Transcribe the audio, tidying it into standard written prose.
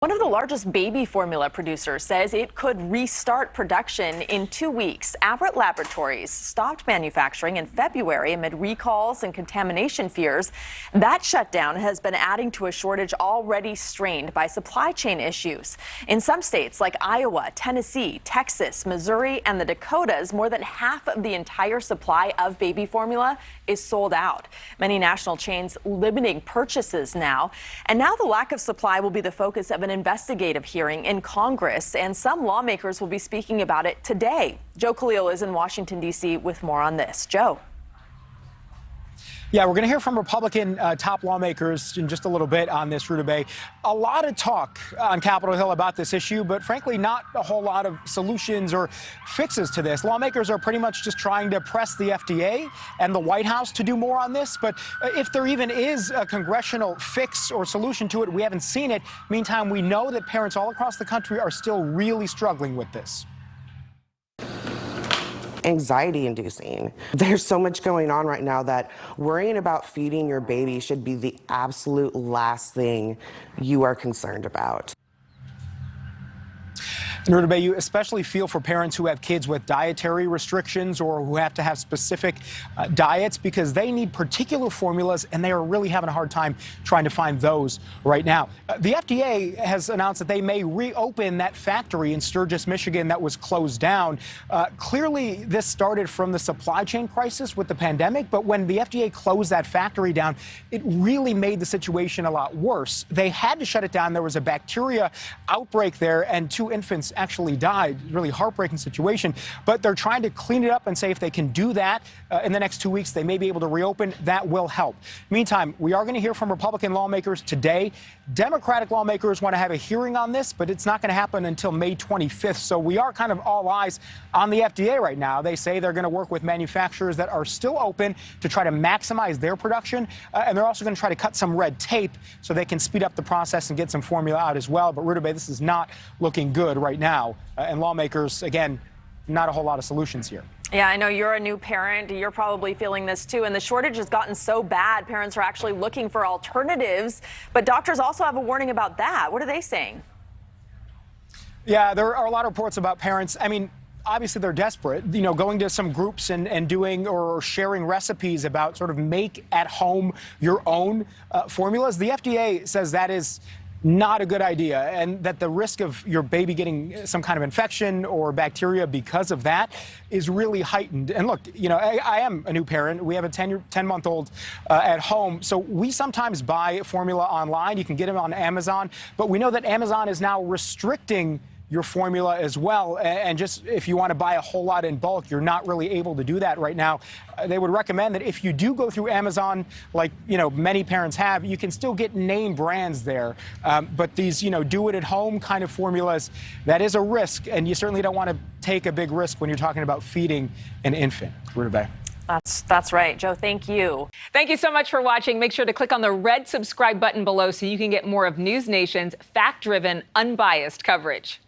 One of the largest baby formula producers says it could restart production in 2 weeks. Abbott Laboratories stopped manufacturing in February amid recalls and contamination fears. That shutdown has been adding to a shortage already strained by supply chain issues. In some states like Iowa, Tennessee, Texas, Missouri, and the Dakotas, more than half of the entire supply of baby formula is sold out. Many national chains limiting purchases now. And now the lack of supply will be the focus of an investigative hearing in Congress, and some lawmakers will be speaking about it today. Joe Khalil is in Washington, D.C. with more on this. Joe. Yeah, we're going to hear from Republican top lawmakers in just a little bit on this, Ruta Bay. A lot of talk on Capitol Hill about this issue, but frankly, not a whole lot of solutions or fixes to this. Lawmakers are pretty much just trying to press the FDA and the White House to do more on this. But if there even is a congressional fix or solution to it, we haven't seen it. Meantime, we know that parents all across the country are still really struggling with this. Anxiety inducing. There's so much going on right now that worrying about feeding your baby should be the absolute last thing you are concerned about. And Ruta Bay, you especially feel for parents who have kids with dietary restrictions or who have to have specific diets because they need particular formulas and they are really having a hard time trying to find those right now. The FDA has announced that they may reopen that factory in Sturgis, Michigan that was closed down. Clearly, this started from the supply chain crisis with the pandemic, but when the FDA closed that factory down, it really made the situation a lot worse. They had to shut it down. There was a bacteria outbreak there and 2 infants actually died. Really heartbreaking situation. But they're trying to clean it up and say if they can do that in the next 2 weeks, they may be able to reopen. That will help. Meantime, we are going to hear from Republican lawmakers today. Democratic lawmakers want to have a hearing on this, but it's not going to happen until May 25th. So we are kind of all eyes on the FDA right now. They say they're going to work with manufacturers that are still open to try to maximize their production. And they're also going to try to cut some red tape so they can speed up the process and get some formula out as well. But Ruta Bay, this is not looking good right now. And lawmakers, again, not a whole lot of solutions here. Yeah, I know you're a new parent. You're probably feeling this too. And the shortage has gotten so bad, parents are actually looking for alternatives. But doctors also have a warning about that. What are they saying? Yeah, there are a lot of reports about parents. I mean, obviously they're desperate, you know, going to some groups and doing or sharing recipes about sort of make at home your own formulas. The FDA says that is not a good idea, and that the risk of your baby getting some kind of infection or bacteria because of that is really heightened. And look, you know, I am a new parent. We have a 10-month-old at home, so we sometimes buy formula online. You can get them on Amazon, but we know that Amazon is now restricting your formula as well. And just if you want to buy a whole lot in bulk, you're not really able to do that right now. They would recommend that if you do go through Amazon, like, you know, many parents have, you can still get name brands there. But these, you know, do it at home kind of formulas, that is a risk. And you certainly don't want to take a big risk when you're talking about feeding an infant. Ruta Bay. That's right. Joe, thank you. Thank you so much for watching. Make sure to click on the red subscribe button below so you can get more of NewsNation's fact-driven, unbiased coverage.